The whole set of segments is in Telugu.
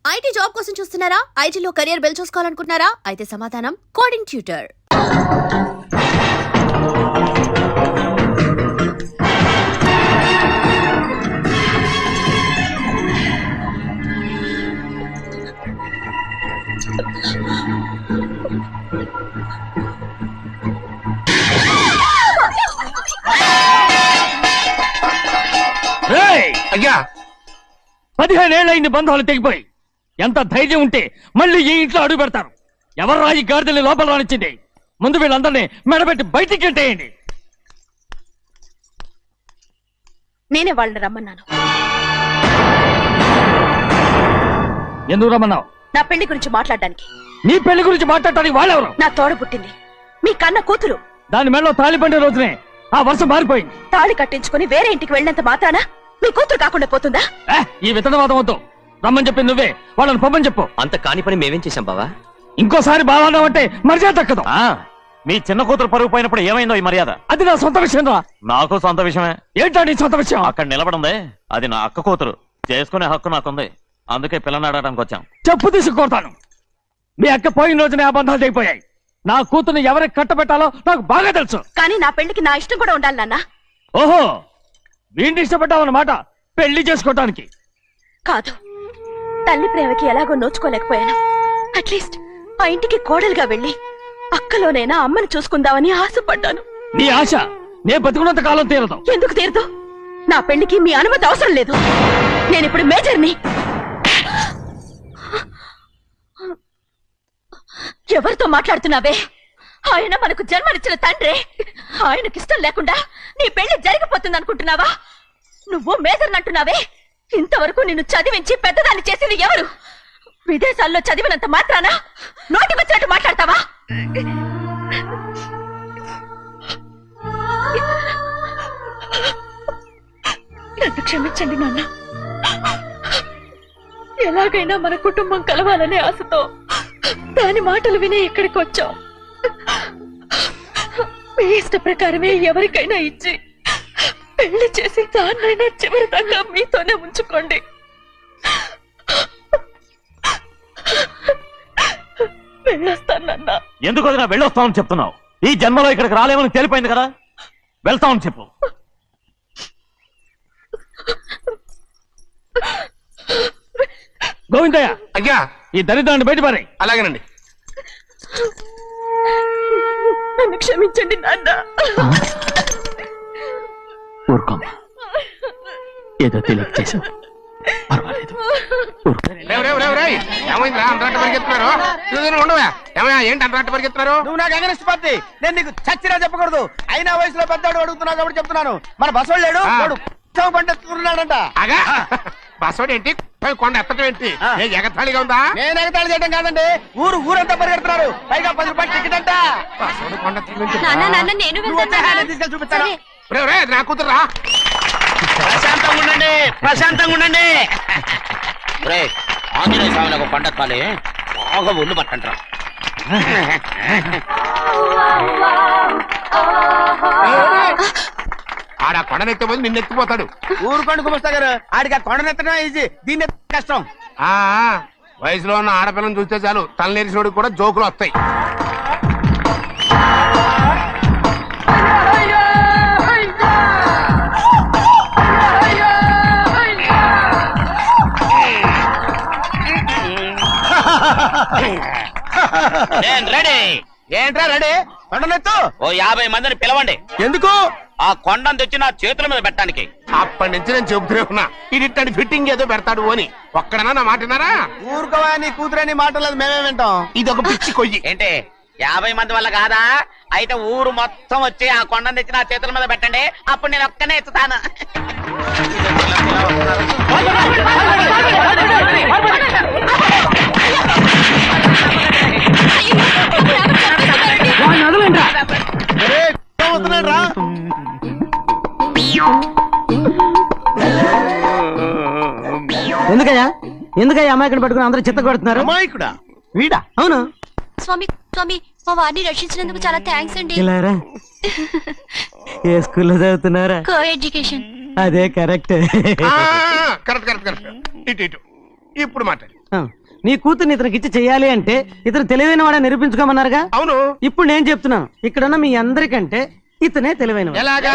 ఐటీ జాబ్ కోసం చూస్తున్నారా? ఐటీలో కెరియర్ బిల్డ్ చూసుకోవాలనుకుంటున్నారా? అయితే సమాధానం కోడింగ్ ట్యూటర్. అయ్యా 15 ఏళ్ళైంది బంధాలు తెగిపోయి. ఎంత ధైర్యం ఉంటే మళ్ళీ ఈ ఇంట్లో అడుగు పెడతారు? ఎవరు రాయి గాడిదల్ని లోపల రానిచ్చింది? ముందు వీళ్ళందరినీ మెడబెట్టి బయటికి గెంటేయండి. నేనే వాళ్ళని రమ్మన్నాను. ఎందుకు రమ్మన్నావు? నా పెళ్లి గురించి మాట్లాడడానికి. నీ పెళ్లి గురించి మాట్లాడటానికి వాళ్ళెవరు? నా తోడ పుట్టింది, మీ కన్న కూతురు. దాని మెడలో తాళి పండే రోజునే ఆ వర్షం మారిపోయింది. తాళి కట్టించుకుని వేరే ఇంటికి వెళ్ళినంత మాత్రాన మీ కూతురు కాకుండా పోతుందా? ఈ విత్తనవాదం వద్దు. రమ్మని చెప్పి నువ్వే వాళ్ళని పొమ్మని చెప్పు. అంత కాని పని మేమేం చేశాం బావా? ఇంకోసారి బావన్నావు అంటే మర్యాద తక్కదు. మీ చిన్న కూతురు పరుగు పోయినప్పుడు ఏమైందో ఈ మర్యాద? అది నా సొంత విషయం రా. నాకు సొంత విషయమే. ఏంటో నీ సొంత విషయం? అక్కడ నిలబడింది అది నా అక్క కూతురు. చేసుకునే హక్కు నాకుంది. అందుకే పిల్లని అడగడానికి వచ్చాం. చెప్పు తీసుకొడతాను. మీ అక్క పోయిన రోజునే ఆ బంధాలు తెగిపోయాయి. నా కూతుర్ని ఎవరికి కట్టబెట్టాలో నాకు బాగా తెలుసు. కానీ నా పెళ్లికి నా ఇష్టం కూడా ఉండాలి నాన్న. ఓహో, వీడిని ఇష్టపడ్డావన్నమాట పెళ్లి చేసుకోవటానికి. కాదు, తల్లి ప్రేమకి ఎలాగో నోచుకోలేకపోయాను. అట్లీస్ట్ ఆ ఇంటికి కోడలుగా వెళ్ళి అక్కలోనైనా అమ్మని చూసుకుందామని ఆశపడ్డాను. నీ ఆశ నే బతుకున్నంత కాలం తీరదు. ఎందుకు తీరదు? నా పెళ్లికి మీ అనుమతి అవసరం లేదు. నేనిప్పుడు మేజర్ని. ఎవరితో మాట్లాడుతున్నావే? ఆయన మనకు జన్మనిచ్చిన తండ్రి. ఆయనకిష్టం లేకుండా నీ పెళ్లి జరిగిపోతుంది అనుకుంటున్నావా? నువ్వు మేజర్ అంటున్నావే. ఇంతవరకు నిన్ను చదివించి పెద్దదాన్ని చేసింది ఎవరు? విదేశాల్లో చదివినంత మాత్రాన నోటికొచ్చినట్టు మాట్లాడతావా? నన్ను క్షమించండి నాన్న. ఎలాగైనా మన కుటుంబం కలవాలనే ఆశతో దాని మాటలు వినే ఇక్కడికి వచ్చాం. మీ ఇష్ట ప్రకారమే ఎవరికైనా ఇచ్చి పెళ్లి చేసి దాన్నైనా చివరి దాకా మీతోనే ఉంచుకోండి. వెళ్ళొస్తానన్నా. ఎందుకు వదినా వెళ్ళొస్తామని చెప్తున్నావు? ఈ జన్మలో ఇక్కడికి రాలేమని తెలిపోయింది కదా. వెళ్తామని చెప్పు. గోవిందయ్య, అయ్యా ఈ దరిద్రాన్ని బయట పారే. అలాగేనండి. నన్ను క్షమించండి నాన్న. ఊరుకోమ్మా, ఏదో తెలియక చేసావు, పర్వాలేదు. ఏమైందిరా అంతరాట పరిగెత్తున్నారు? ఉండవా? ఏమయ్యా ఏంటి అంతరాట పరిగెత్తున్నారు? నువ్వు నాకు అగనిస్ట్ పార్టీ. నేను నీకు చచ్చినా చెప్పకూడదు. అయినా వయసులో పెద్దవాడు అడుగుతున్నావు కాబట్టి చెప్తున్నాను. మన బసవాడు లేడు, వాడు పండుతున్నాడంట. అగా బసోడు ఏంటి? కొండ ఎత్తడం ఏంటి? ఎగతాళిగా ఉందా? నేను ఎగతాళి చేయడం కాదండి, ఊరంతా పరిగెడుతున్నారు. పైగా 10 రూపాయలు టికెట్ అంట. బసోడు కొండ తీసుకెళ్ళి చూపిస్తాను. నా కూతురా. ప్రశాంతంగా ఉండండి. ఆంజనేయ స్వామికి పండక్కాలి, బాగా ఒళ్ళు పట్టంటారా. ఆడ కొండనెత్తే పోయి నిన్నెత్తిపోతాడు. ఊరుకోండి కుమస్తా గారు, ఆడికి ఆ కొండనెత్తడం ఈజీ, దీన్ని కష్టం. వయసులో ఉన్న ఆడపిల్లని చూస్తే చాలు తలనేరిసినోడికి కూడా జోకులు వస్తాయి. ఏంట్రా రెడీ? కొండనెత్తు. ఓ 50 మందిని పిలవండి. ఎందుకు? ఆ కొండను తెచ్చి నా చేతుల మీద పెట్టడానికి. అప్పటి నుంచి నేను చెబుతూనే ఉన్నా, ఇది ఇట్టని ఫిట్టింగ్ ఏదో పెడతాడు అని. ఒక్కడనా నా మాట విన్నారా? ఊరుకోవా, నీ కూతురని మాటలేదు, మేమే వింటాం. ఇది ఒక పిచ్చి కొయ్యి. ఏంటి 50 మంది వల్ల కాదా? అయితే ఊరు మొత్తం వచ్చి ఆ కొండను తెచ్చి నా చేతుల మీద పెట్టండి, అప్పుడు నేను ఒక్కనే ఎత్తుతాను. ఎందుకయ్యా అమాయకుని పట్టుకుని అందరూ చిత్త కొడుతున్నారు? అమాయకుడా? వీడా? అవును. స్వామి స్వామి, మా వారిని రక్షించినందుకు చాలా థ్యాంక్స్ అండి. ఏ స్కూల్లో చదువుతున్నారా? Coeducation. అదే కరెక్ట్. Correct correct correct. ఇటు ఇటు ఇప్పుడు మాట్లాడు. నీ కూతుర్ని ఇతనికి ఇచ్చి చెయ్యాలి అంటే ఇతను తెలివైన వాడే నిరూపించుకోమన్నారుగా. అవును. ఇప్పుడు నేను చెప్తున్నాను, ఇక్కడున్న మీ అందరికంటే ఇతనే తెలివైన ఎలాగా?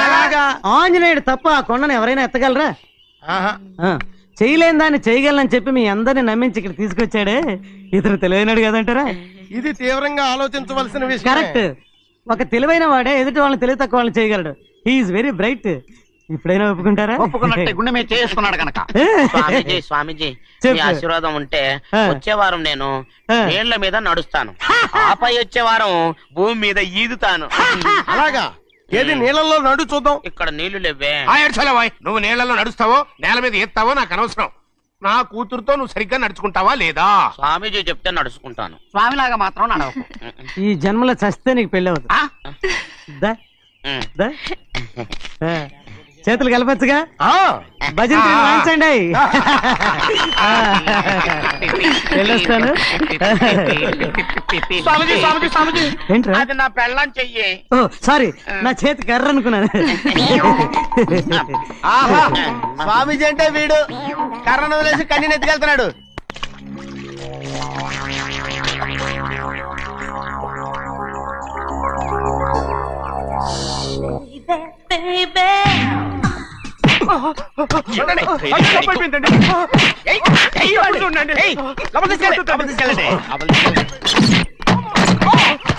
ఆంజనేయుడు తప్ప ఆ కొండను ఎవరైనా ఎత్తగలరా? ఆహా. ఆ, చేయలేని దాన్ని చేయగలనని చెప్పి మీ అందరిని నమ్మించి ఇక్కడ తీసుకొచ్చాడే ఇతను తెలివైనడు కదంటారా? ఇది తీవ్రంగా ఆలోచించవలసిన విషయం. కరెక్ట్. ఒక తెలివైన వాడే ఎదుటి వాళ్ళని తెలివి తక్కువ వాళ్ళని చేయగలడు. He is very bright. ఇప్పుడైనా ఒప్పుకుంటారా? ఒప్పుకున్నట్టే గుండె మీద చేసుకున్నాడు కనుక. స్వామీజీ స్వామీజీ చెప్పు. మీ ఆశీర్వాదం ఉంటే ఆ. వచ్చే వారం నేను ఆ. నీళ్ల మీద నడుస్తాను, ఆపై వచ్చే వారం భూమి మీద ఈదుతాను. అలాగా? ఏది నీళ్ళల్లో నడు చూద్దాం. ఇక్కడ నీళ్లు లేవే. ఏడ్చలేవాయ్. నువ్వు నీళ్ళల్లో నడుస్తావో నేల మీద ఎత్తావో నాకు అనవసరం. నా కూతురుతో నువ్వు సరిగ్గా నడుచుకుంటావా లేదా? స్వామీజీ చెప్తే నడుచుకుంటాను, స్వామిలాగా మాత్రం నడవకు. ఈ జన్మలో చస్తే నీకు పెళ్ళి అవుతుంది. ఆ? దా, దా. ఆ, చేతులు కలపచ్చుగా. ఆ. భజన వాయించండి. వెళ్ళొస్తాను. స్వామీజీ స్వామీజీ స్వామీజీ ఏంట్రా? అది నా పెళ్ళం చెయ్యి. ఓ సారీ, నా చేతి కర్ర అనుకున్నాను. ఆహా, స్వామీజీ అంటే వీడు కర్రను వదిలేసి కన్నీని ఎత్తుకెళ్తున్నాడు. చూడండి. తప్పైపోయిందండి. ఏయ్, లోపలికి తీసుకెళ్ళండి, లోపలికి తీసుకెళ్ళండి.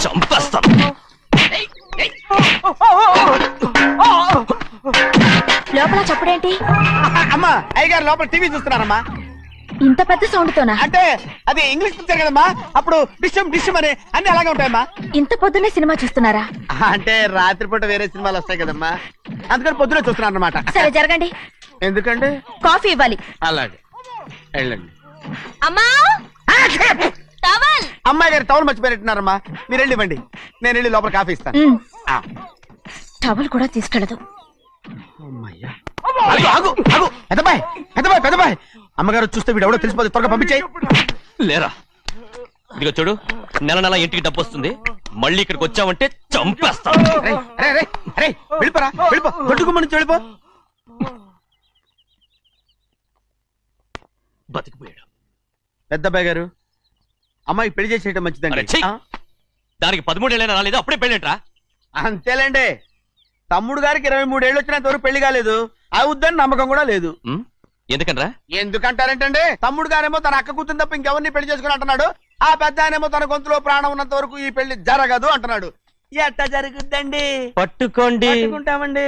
చంపేస్తాను. లోపల చప్పుడేంటి? అమ్మా, అయ్యగారు లోపల టీవీ చూస్తున్నారమ్మా. ఇంత పెద్ద సౌండ్ తోనా? అంటే అది ఇంగ్లీష్ పిక్చర్ కదమ్మా, అప్పుడు డిషం డిషం అని అన్ని అలాగే ఉంటాయమ్మా. ఇంత పొద్దున్నే సినిమా చూస్తున్నారా? అంటే రాత్రిపూట వేరే సినిమాలు వస్తాయి కదమ్మా, అందుకని పొద్దునే చూస్తున్నాను అనమాట. సరే జరగండి, ఎందుకండి? కాఫీ ఇవ్వాలి. అలాగే వెళ్ళండి. అమ్మా టవల్. అమ్మాయి గారు టౌన్ మర్చిపోయినట్టున్నారమ్మా, మీరు వెళ్ళి ఇవ్వండి, నేను వెళ్ళి లోపల కాఫీ ఇస్తాను. ఆ. టవల్ కూడా తీసుకెళ్ళదు. అమ్మయ్యా. ఆగు, ఆగు, ఆగు. పెద్దబాయ్, పెద్దబాయ్, పెద్దబాయ్. అమ్మగారు చూస్తే వీడు ఎవడో తెలిసిపోతే త్వరగా పంపించేయి. లేరా, ఇదిగో చూడు, నెల నెల ఇంటికి డబ్బు వస్తుంది, మళ్ళీ ఇక్కడికి వచ్చావంటే చంపేస్తాను. వెళ్ళిపోరా, వెళ్ళిపో, దొడ్డుకుమ్మ నుంచి వెళ్ళిపో. బతికిపోయాడు. పెద్దబాయ్ గారు, అమ్మాయి పెళ్లి చేసేయటం అరే, మంచిదండి. ఛీ! ఆ? దానికి 13 ఏళ్ళైనా రాలేదు, అప్పుడే పెళ్ళేంట్రా? అంతేలేండి, తమ్ముడు గారికి 23 ఏళ్ళు వచ్చినంత వరకు పెళ్లి కాలేదు, అవుద్దని నమ్మకం కూడా లేదు. ఉమ్, ఎందుకనరా? ఎందుకంటారేంటండి, తమ్ముడు గారేమో తన అక్క కూతురు తప్ప ఇంకెవరిని పెళ్లి చేసుకుని అంటున్నాడు, ఆ పెద్ద ఆయనేమో తన గొంతులో ప్రాణం ఉన్నంత వరకు ఈ పెళ్లి జరగదు అంటున్నాడు. ఎట్ట జరుగుద్దండి? పట్టుకోండి. పట్టుకుంటామండి.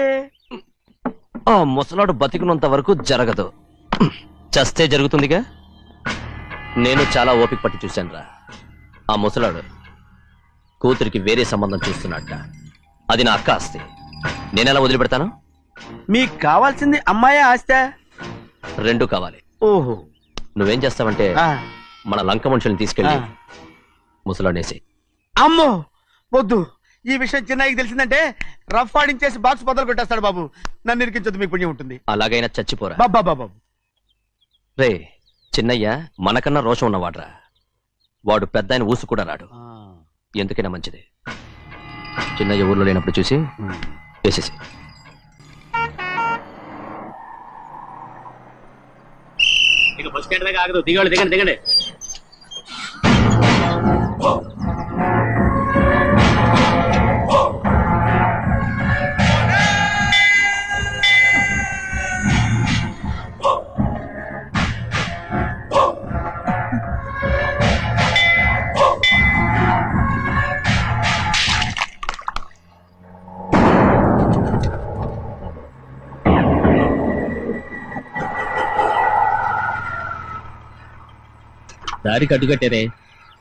ఆ ముసలాడు బతికినంత వరకు జరగదు, చస్తే జరుగుతుందిగా. నేను చాలా ఓపిక పట్టి చూశానురా. ఆ ముసలాడు కూతురికి వేరే సంబంధం చూస్తున్నట్ట. అది నా అక్క ఆస్తి, నేనెలా వదిలిపెడతాను? మీకు కావాల్సింది అమ్మాయి ఆస్తా? రెండు కావాలి. ఓహో. నువ్వేం చేస్తావంటే ఆ. మన లంక మనుషుల్ని తీసుకెళ్ళి ఆ. ముసలాడేసి. అమ్మో వద్దు, ఈ విషయం చిన్నయ్యకి తెలిసిందంటే రఫ్ ఆడించేసి బాక్స్ బదులు పెట్టేస్తాడు బాబు. నన్ను ఇరికించొద్దు, మీకు పుణ్యం ఉంటుంది. అలాగైనా చచ్చిపోరా. బాబా బాబు. రే చిన్నయ్య మనకన్నా రోషం ఉన్నవాడ్రా, వాడు పెద్ద ఆయన ఊసు కూడా రాడు. ఎందుకైనా మంచిది చిన్నయ్య ఊర్లో లేనప్పుడు చూసి వేసేసి. దిగండి దిగండి దిగండి. దారి కట్టుకట్టేరే.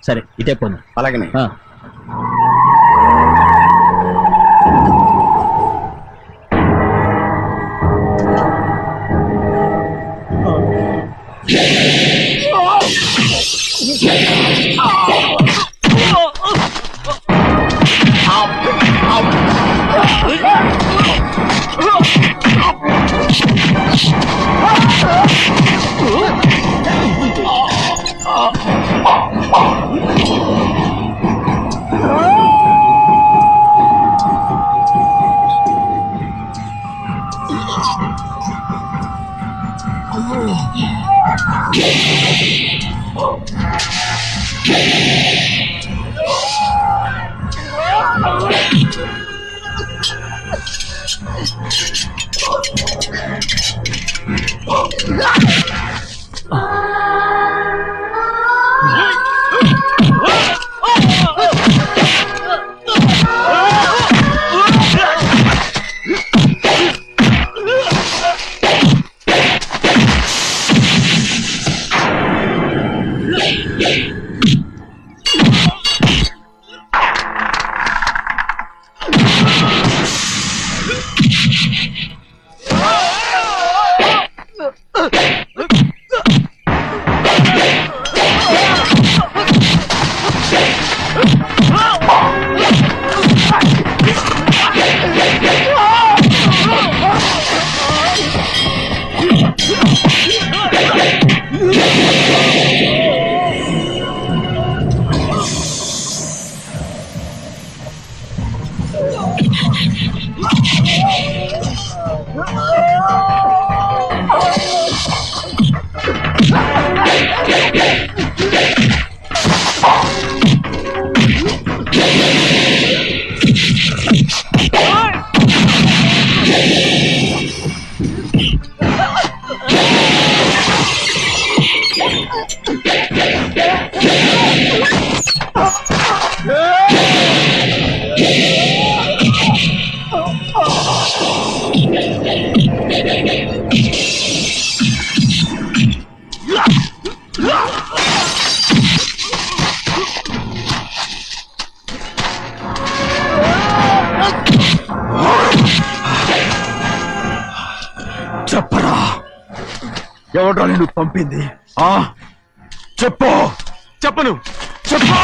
సరే ఇటే పోను. అలాగనే. చెప్పరా, ఎవడ్రా నిన్ను పంపింది? చెప్పు. చెప్పను. చెప్పు.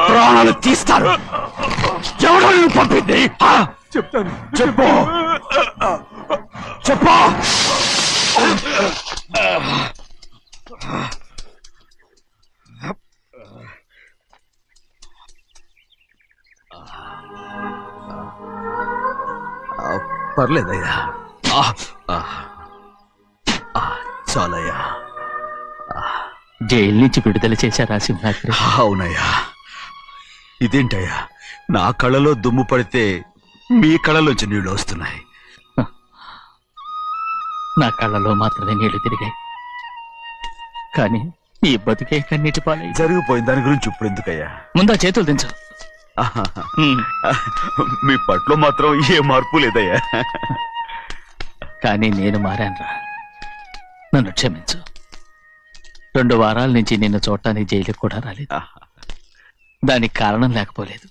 ప్రాణాలు తీస్తారు. ఎవడ్రా నిన్ను పంపింది? చెప్తాను. చెప్పు. చెప్పు. పర్లేదయ్యా, చాలయ్యా. జైలు నుంచి విడుదల చేశారా సింహాద్రి? అవునయ్యా. ఇదేంటయ్యా, నా కళ్ళలో దుమ్ము పడితే మీ కళ్ళలోంచి నీళ్లు వస్తున్నాయి. నా కళ్ళలో మాత్రమే నీళ్లు తిరిగాయి, కానీ ఈ బతికే కన్నీటి పాలై. జరిగిపోయిన దాని గురించి ఇప్పుడు ఎందుకయ్యా? ముందా చేతులు దించు. మీ పట్లో మాత్రం ఏ మార్పు లేదయ్యా. కానీ నేను మారానురా, నన్ను క్షమించు. 2 వారాల నుంచి నిన్ను చూడటానికి జైలుకి కూడా రాలేదు. దానికి కారణం లేకపోలేదు.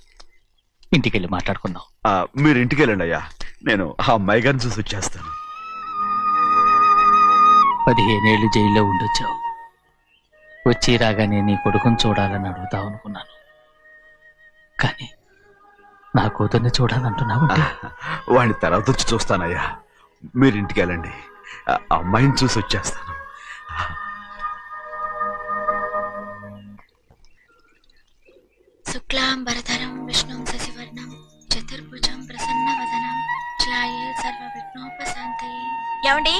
ఇంటికెళ్ళి మాట్లాడుకుందాం. మీరు ఇంటికి వెళ్ళండి అయ్యా, నేను ఆ అమ్మాయి గారిని చూసి వచ్చేస్తాను. 15 ఏళ్ళు జైల్లో ఉండొచ్చావు. వచ్చి రాగానే నీ కొడుకుని చూడాలని అడుగుతావు అనుకున్నాను, కానీ నా కూతుర్ని చూడాలంటున్నావు. వాడిని తర్వాత వచ్చి చూస్తానయ్యా, మీరు ఇంటికి వెళ్ళండి. ఆ అమ్మాయిని చూసి వచ్చేస్తాను. శుక్లాంబరధరం విష్ణుం శశివర్ణం చతుర్భుజం ప్రసన్నవదనం ధ్యాయే సర్వవిఘ్నోపశాంతయే. ఏమండి?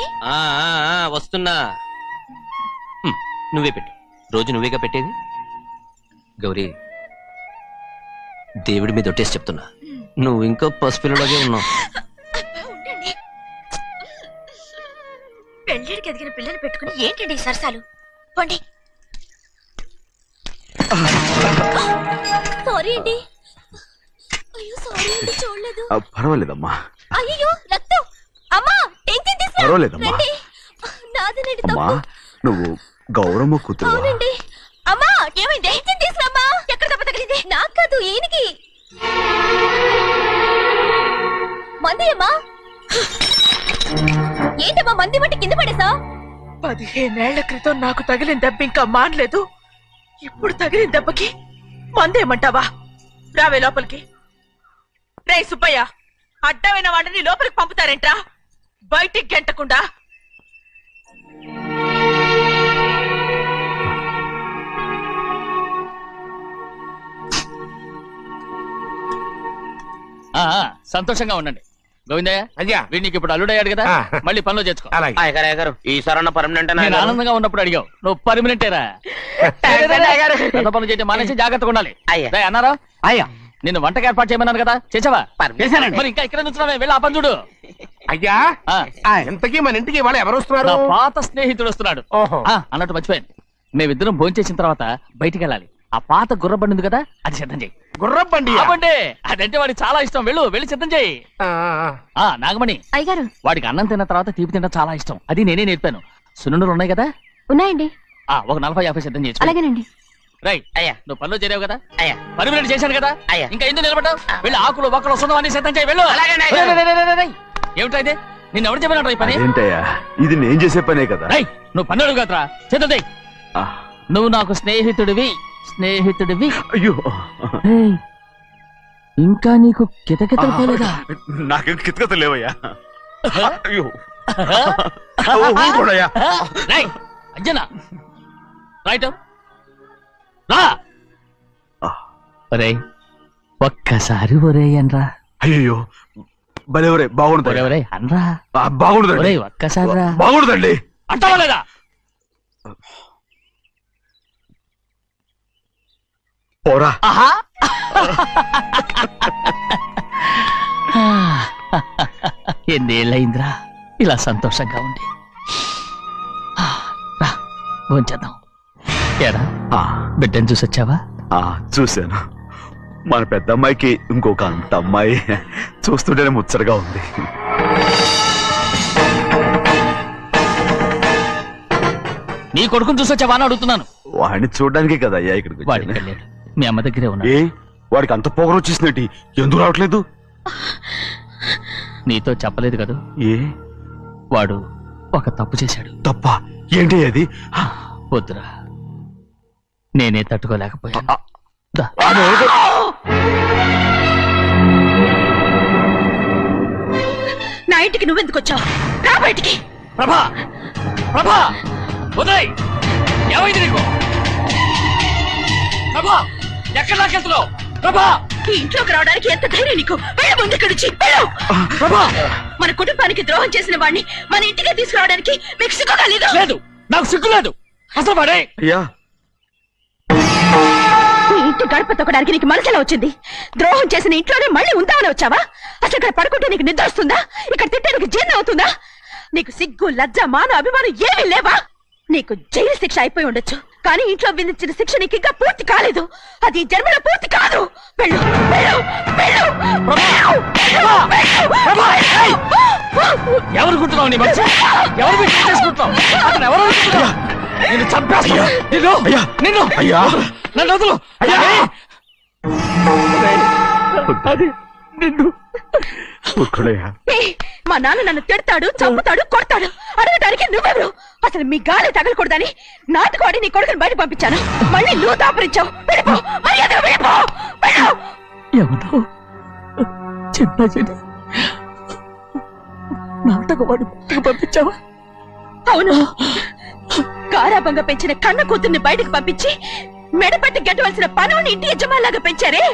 వస్తున్నా. నువ్వే పెట్టు. రోజు నువ్వేగా పెట్టేది. గౌరీ, దేవుడి మీద ఒట్టేసి చెప్తున్నా, నువ్వు ఇంకా పసిపిల్లలాగే ఉన్నావు. పెళ్ళిడికి ఎదిగిన పిల్లని పెట్టుకుని ఏంటండి ఈ సరసాలు? పోండి. సారీ అండి. అయ్యో సారీ అండి, చూడలేదు. పర్వాలేదమ్మా. అయ్యో రక్తం. అమ్మా టెన్షన్ తీసుకురా. పర్వాలేదమ్మా. నాదనండి అమ్మా, తప్పు. నువ్వు గౌరమ్మ కూతురు. అవునండి. అమ్మా ఏమైంది? టెన్షన్ తీసుకురామ్మా. ఎక్కడ దెబ్బ తగిలింది? నాకు కాదు, ఈయనకి. మంది అమ్మా. ఏంటమ్మా మంది బట్టి కింద పడేసా? 15 ఏళ్ల క్రితం నాకు తగిలిన దెబ్బ ఇంకా మానలేదు. ఇప్పుడు తగిలిన దెబ్బకి మందేమంటావా? రావే లోపలికి. రే సుబ్బయ్య, అడ్డమైన వాడిని లోపలికి పంపుతారేంట్రా? బయటికి గెంటకుండా. సంతోషంగా ఉండండి. గోవిందయ్య అయ్యా వీడికి ఇప్పుడు అల్లుడయ్యాడు కదా ఆ. మళ్ళీ పనిలో చేర్చుకో. అలాగే అయ్యగారు ఈసారన్న పర్మనెంట్ నేను ఆనందంగా ఉన్నప్పుడు అడిగావు, నువ్వు పర్మనెంటేరా. పెద్ద పనులు చేయడం మానేసి జాగ్రత్తగా ఉండాలి. అయ్యా. రేయ్, అన్నారా అయ్యా నిన్ను వంటకి ఏర్పాటు చేయమన్నాను కదా, చేసావా? చేశానండి. మరి ఇంకా ఇక్కడ నుంచున్నావే, వెళ్ళి ఆ పని చూడు. అయ్యా ఆ, ఇంతకీ మన ఇంటికి వాళ్ళు ఎవరు వస్తున్నారు? నా పాత స్నేహితుడు వస్తున్నాడు. ఓహో. అన్నట్టు మర్చిపోయాను, మేమిద్దరం భోంచేసిన తర్వాత బయటికి వెళ్ళాలి. ఆ పాత గుర్ర బండి ఉంది కదా, అది సిద్ధం చేయి. గుర్రబండి బండి అదంటే వాడికి చాలా ఇష్టం. వెళ్ళి సిద్ధం చేయి. నాగమణి, అయ్యగారు వాడికి అన్నం తిన్న తర్వాత తీపి తినడం చాలా ఇష్టం. అది నేనే నేర్పాను. సున్నుండలు ఉన్నాయి కదా, ఉన్నాయండి. ఒక 40-50 సిద్ధం చేసి. అలాగేనండి. రైట్ అయ్యా. నువ్వు పనిలో చేరావు కదా, అయ్యా. పర్మినెంట్ చేశాను కదా, అయ్యా. ఇంకా ఎందుకు నిలబడ్డావు? వెళ్ళి ఆకులు బొక్కలు వస్తుందో అన్ని సిద్ధం చేయి. వెళ్ళు. అలాగేనండి, రేయ్, అయ్యా. రేయ్, రేయ్, రేయ్, రేయ్. ఏమిటా ఇది? నిన్ను ఎవరు చెప్పినట్టు ఈ పని? ఏంటయ్యా ఇది నేను చేసే పనే కదా. రేయ్, నువ్వు పని అడుగు కదరా, సిద్ధం చేయి. ఆ, నువ్వు నాకు స్నేహితుడివి. అయ్యో రేయ్, ఇంకా నీకు కితకితలు పోలేదా? నాకేం కితకత లేవయ్యా. అయ్యో ఊరుకోడయ్యా. రేయ్, అంజనా రైట్ రా. ఒరేయ్, ఒక్కసారి ఒరే అనరా. అయ్యో భలేవరే బాగుండదు. ఒరే అనరా. బాగుండదండి. ఒరేయ్, ఒక్కసారి రా. బాగుండదండి. అంటావా లేదా? పోరా. ఆహా. ఎన్నేళ్ళయిందిరా ఇలా సంతోషంగా ఉండి. రా, భోంచేద్దాం. ఏరా, ఆ, బిడ్డను చూసొచ్చావా? ఆ, చూశాను. మన పెద్ద అమ్మాయికి ఇంకొక అంత అమ్మాయి చూస్తుంటేనే ముచ్చటగా ఉంది. నీ కొడుకుని చూసొచ్చావా అని అడుగుతున్నాను. వాడిని చూడడానికే కదా అయ్యా ఇక్కడికి వాడికి వచ్చాను. వెళ్ళాడు, మీ అమ్మ దగ్గరే ఏ ఉన్నాడు. వాడికి అంత పొగరు వచ్చేసినట్టు ఎందుకు రావట్లేదు? నీతో చెప్పలేదు కదూ, ఏ వాడు ఒక తప్పు చేశాడు. తప్ప ఏంటి అది? వద్దురా, నేనే తట్టుకోలేకపోయాను. దా. నా ఇంటికి నువ్వెందుకు వచ్చావు? రా బయటికి. ప్రభా, ప్రభా, ఉదయ్, ఏమైంది నీకు? ప్రభా, ఎక్కడ నాకెళ్తున్నావు? ప్రభా, ఈ ఇంట్లోకి రావడానికి ఎంత ధైర్యం నీకు? వెళ్ళు ముందు ఇక్కడి నుంచి, వెళ్ళు. ప్రభా. మన కుటుంబానికి ద్రోహం చేసిన వాడిని మన ఇంటికి తీసుకురావడానికి మీకు సిగ్గుగా లేదు? లేదు, నాకు సిగ్గు లేదు. అసలు వాడే అయ్యా ఈ ఇంటి గడప తొక్కడానికి నీకు మనసులో వచ్చింది. ద్రోహం చేసిన ఇంట్లోనే మళ్ళీ ఉందామని వచ్చావా? అసలు ఇక్కడ పడుకుంటే నీకు నిద్ర వస్తుందా? ఇక్కడ తింటే నీకు జీర్ణం అవుతుందా? నీకు సిగ్గు, లజ్జ, మాన, అభిమానం ఏమీ లేవా? నీకు జైలు శిక్ష అయిపోయి ఉండొచ్చు, కానీ ఇంట్లో విధించిన శిక్ష నీకు ఇంకా పూర్తి కాలేదు. అది ఈ జన్మలో పూర్తి కాదు. వెళ్ళు, వెళ్ళు, వెళ్ళు, వెళ్ళు, వెళ్ళు, వెళ్ళు. ఎవరు గుర్తున్నావు? నీ మంచి ఎవరు మీరు చేసుకుంటున్నావు? అతను ఎవరు అనుకుంటున్నావు? నిన్ను చంపేస్తా. నిన్ను నిన్ను అయ్యా నన్ను వదులు. అది నిన్ను. ఊరుకోడయ్యా. ఏయ్, మా నాన్న నన్ను తిడతాడు, చంపుతాడు, కొడతాడు. అడగడానికి నువ్వెవరు? అసలు మీ గాలి తగలకూడదని నాటుకోడి నీ కొడుకుని బయట పంపించాను. మళ్ళీ నువ్వు దాపరించావు. వెళ్ళిపో, మర్యాదగా వెళ్ళిపో, వెళ్ళు. ఎవరో చిన్న చెడి నాటకవాడు పంపించావా? అవును, గారాబంగా పెంచిన కన్న కూతుర్ని బయటకు పంపించి మెడపట్టి గెట్టవలసిన పనుని ఇంటి యజమానిలాగా పెంచారే,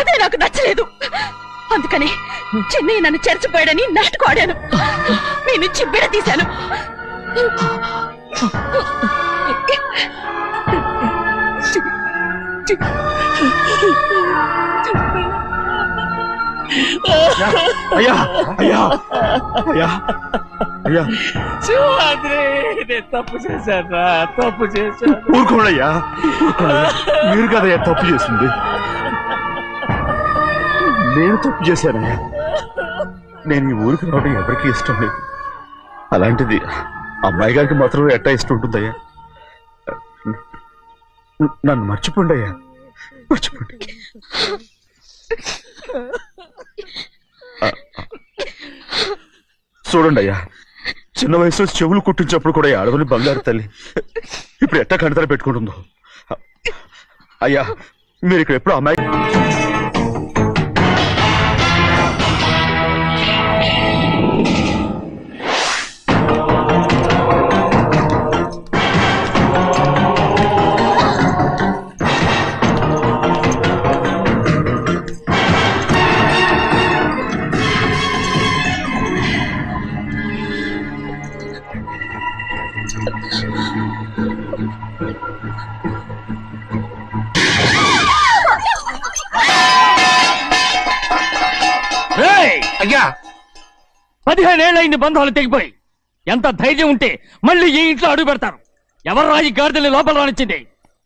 అదే నాకు నచ్చలేదు. అందుకని చెన్నై నన్ను చెరచిపోయాడని నాటకం ఆడాను. మీ నుంచి విడదీశాను. అయ్యా అయ్యా అయ్యా అయ్యా శివాద్రి, నేను తప్పు చేశాను, తప్పు చేశాను. ఊరుకోడయ్యా. మీరు కదయ్యా తప్పు చేసింది. నేను తప్పు చేశానయ్యా. నేను ఈ ఊరికి రావడం ఎవరికి ఇష్టం లేదు. అలాంటిది అమ్మాయి గారికి మాత్రం ఎట్టా ఇష్టం ఉంటుందయ్యా. నన్ను మర్చిపోండి అయ్యా, మర్చిపోండి. చూడండి అయ్యా, చిన్న వయసులో చెవులు కుట్టించినప్పుడు కూడా ఆడవని బంగారు తల్లి ఇప్పుడు ఎట్టా కణతల పెట్టుకుంటుందో. అయ్యా మీరు ఇక్కడ ఎప్పుడు అమ్మాయి రేయ్! అయ్యా 15 ఏళ్ళైంది బంధాలు తెగిపోయి. ఎంత ధైర్యం ఉంటే మళ్ళీ ఈ ఇంట్లో అడుగు పెడతారు. ఎవరు రాయి గాడిదల్ని లోపల రానిచ్చింది?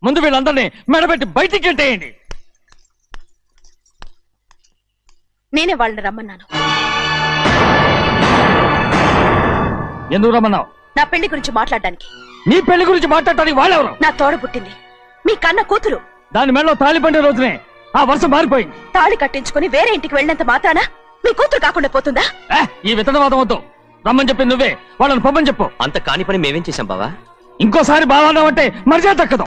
ముందు వీళ్ళందరినీ మెడబెట్టి బయటికి గెట్టేయండి. నేనే వాళ్ళని రమ్మన్నాను. ఎందుకు రమ్మన్నావు? నా పెళ్లి గురించి మాట్లాడడానికి. నీ పెళ్లి గురించి మాట్లాడటానికి వాళ్ళెవరు? నా తోడ పుట్టింది, మీ కన్న కూతురు. దాని మెడలో తాళి పండే రోజునే ఆ వర్షం మారిపోయింది. తాళి కట్టించుకుని వేరే ఇంటికి వెళ్ళినంత మాత్రాన మీ కూతురు కాకుండా పోతుందా? ఈ విత్తనవాదం వద్దు. రమ్మని చెప్పింది నువ్వే, వాళ్ళని పొమ్మని చెప్పు. అంత కాని పని మేమేం చేశాం బావా? ఇంకోసారి బాగా అంటే మర్యాద తక్కదు.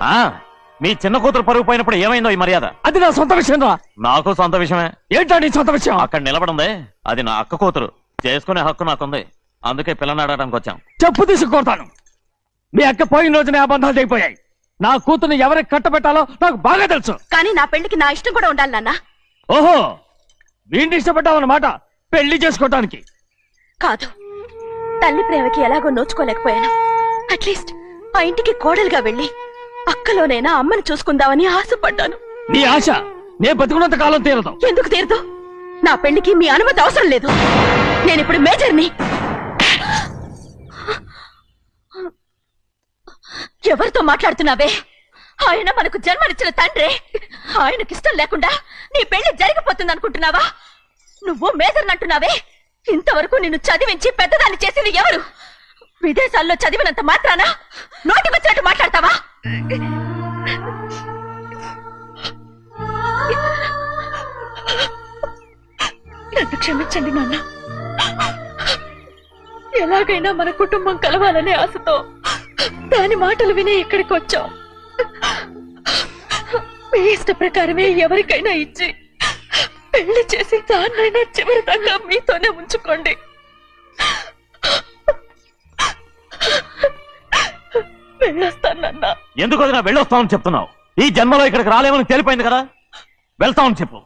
మీ చిన్న కూతురు పరుగు పోయినప్పుడు ఏమైందో ఈ మర్యాద? అది నా సొంత విషయం రా. నాకు సొంత విషయమే. ఏంటా నీ సొంత విషయం? అక్కడ నిలబడిందే అది నా అక్క కూతురు. చేసుకునే హక్కు నాకుంది. అందుకే పిల్లని అడగడానికి వచ్చాం. చెప్పు తీసుకొడతాను. మీ అక్క పోయిన రోజునే ఆ బంధాలు తెగిపోయాయి. నా కూతుర్ని ఎవరికి కట్టబెట్టాలో నాకు బాగా తెలుసు. కానీ నా పెళ్లికి నా ఇష్టం కూడా ఉండాలి నాన్న. ఓహో, వీడిని ఇష్టపడ్డావన్నమాట పెళ్లి చేసుకోవటానికి. కాదు, తల్లి ప్రేమకి ఎలాగో నోచుకోలేకపోయాను. అట్లీస్ట్ ఆ ఇంటికి కోడలుగా వెళ్ళి అక్కలోనైనా అమ్మని చూసుకుందామని ఆశపడ్డాను. నీ ఆశ నే బతుకున్నంత కాలం తీరదు. ఎందుకు తీరదు? నా పెళ్లికి మీ అనుమతి అవసరం లేదు. నేనిప్పుడు మేజర్ని. ఎవరితో మాట్లాడుతున్నావే? ఆయన మనకు జన్మనిచ్చిన తండ్రే. ఆయనకిష్టం లేకుండా నీ పెళ్లి జరిగిపోతుంది అనుకుంటున్నావా? నువ్వు మేజర్నంటున్నావే. ఇంతవరకు నిన్ను చదివించి పెద్దదాన్ని చేసింది ఎవరు? విదేశాల్లో చదివినంత మాత్రాన నోటికొచ్చినట్టు మాట్లాడతావా? నన్ను క్షమించండి నాన్న. ఎలాగైనా మన కుటుంబం కలవాలనే ఆశతో దాని మాటలు వినే ఇక్కడికి వచ్చాం. మీ ఇష్ట ప్రకారమే ఎవరికైనా ఇచ్చి పెళ్లి చేసి దాన్నైనా చివరి దాకా మీతోనే ఉంచుకోండి. వెళ్ళొస్తానన్నా. ఎందుకు వదినా వెళ్ళొస్తామని చెప్తున్నావు? ఈ జన్మలో ఇక్కడికి రాలేమని తెలిపోయింది కదా. వెళ్తామని చెప్పు.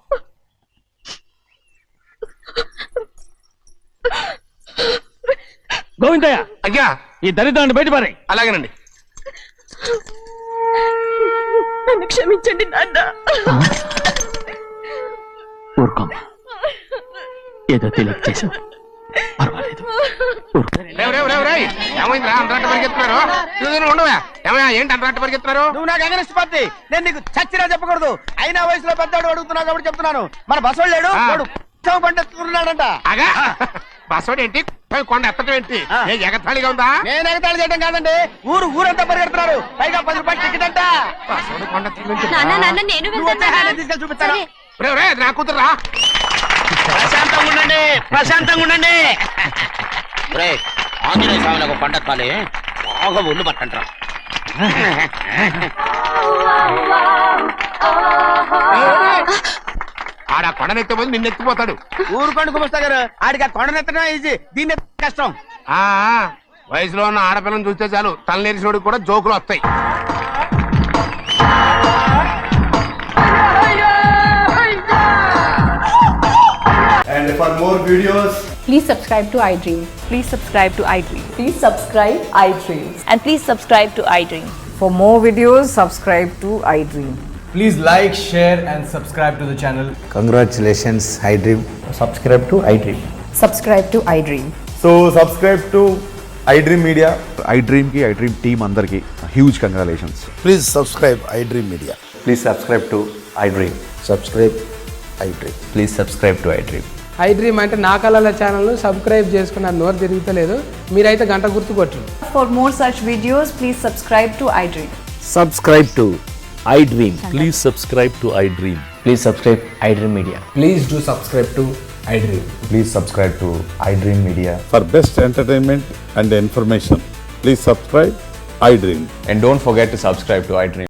గోవిందయ్య, అయ్యా ఈ దరిద్రాన్ని బయటపడే. అలాగేనండి. నన్ను క్షమించండి నాన్న. ఊరుకోమ్మా, ఏదో తెలియక చేసావు, పర్వాలేదు. ఏమైందిరా అంతరాట పరిగెత్తున్నారు? ఉండవా ఏమయ్యా? ఏంటి అంతరాట పరిగెత్తున్నారు? నువ్వు నాకు అగనిస్ట్ పార్టీ. నేను నీకు చచ్చినా చెప్పకూడదు. అయినా వయసులో పెద్దవాడు అడుగుతున్నావు కాబట్టి చెప్తున్నాను. మన బసవాడు లేడు, వాడు పండిస్తున్నాడంట. అగా బస్సోడు ఏంటి? కొండ ఎత్తడం ఏంటి? ఎగతాళిగా ఉందా? నేను ఎగతాళి చేయడం కాదండి, ఊరంతా పరిగెడుతున్నారు. పైగా 10 రూపాయలు టికెట్ అంట. బస్సోడు కొండ నేను నువ్వు వచ్చే ఆయన తీసుకెళ్ళి చూపిస్తాను. నా కూతురురా. ప్రశాంతంగా ఉండండి, ప్రశాంతంగా ఉండండి. ఆంజనేయ స్వామికి ఒక పండగ కాలే బాగా ఒళ్ళు పట్టంటారా. ఆడ కొండనెత్తే పోయి నిన్ను ఎత్తిపోతాడు. ఊరుకోండి కుమస్తా గారు, ఆడికి ఆ కొండనెత్తడం ఈజీ, దీన్ని ఎత్తడం కష్టం. ఆ వయసులో ఉన్న ఆడపిల్లని చూస్తే చాలు తలనేరిసినోడికి కూడా జోకులు వస్తాయి. And for more videos, Please subscribe to iDream. Please subscribe to iDream. Please subscribe iDream. And please subscribe to iDream. For more videos, subscribe to iDream. Please like, share and subscribe to the channel. Congratulations, iDream. Subscribe to iDream. Subscribe to iDream. so subscribe to iDream Media. iDream ki iDream team andarki huge congratulations. Please subscribe iDream Media. Please subscribe to iDream. Subscribe iDream. Please subscribe to iDream. iDream అంటే నా కళల ఛానల్ను సబ్స్క్రైబ్ చేసుకున్న నోరు తిరుగుతలేదు. మీరైతే గంట గుర్తు కొట్టండి. For more such videos, please subscribe to iDream. Subscribe to iDream. Please subscribe to iDream. Please subscribe iDream Media. Please do subscribe to iDream. Please subscribe to iDream Media. For best entertainment and information, please subscribe iDream. And don't forget to subscribe to iDream.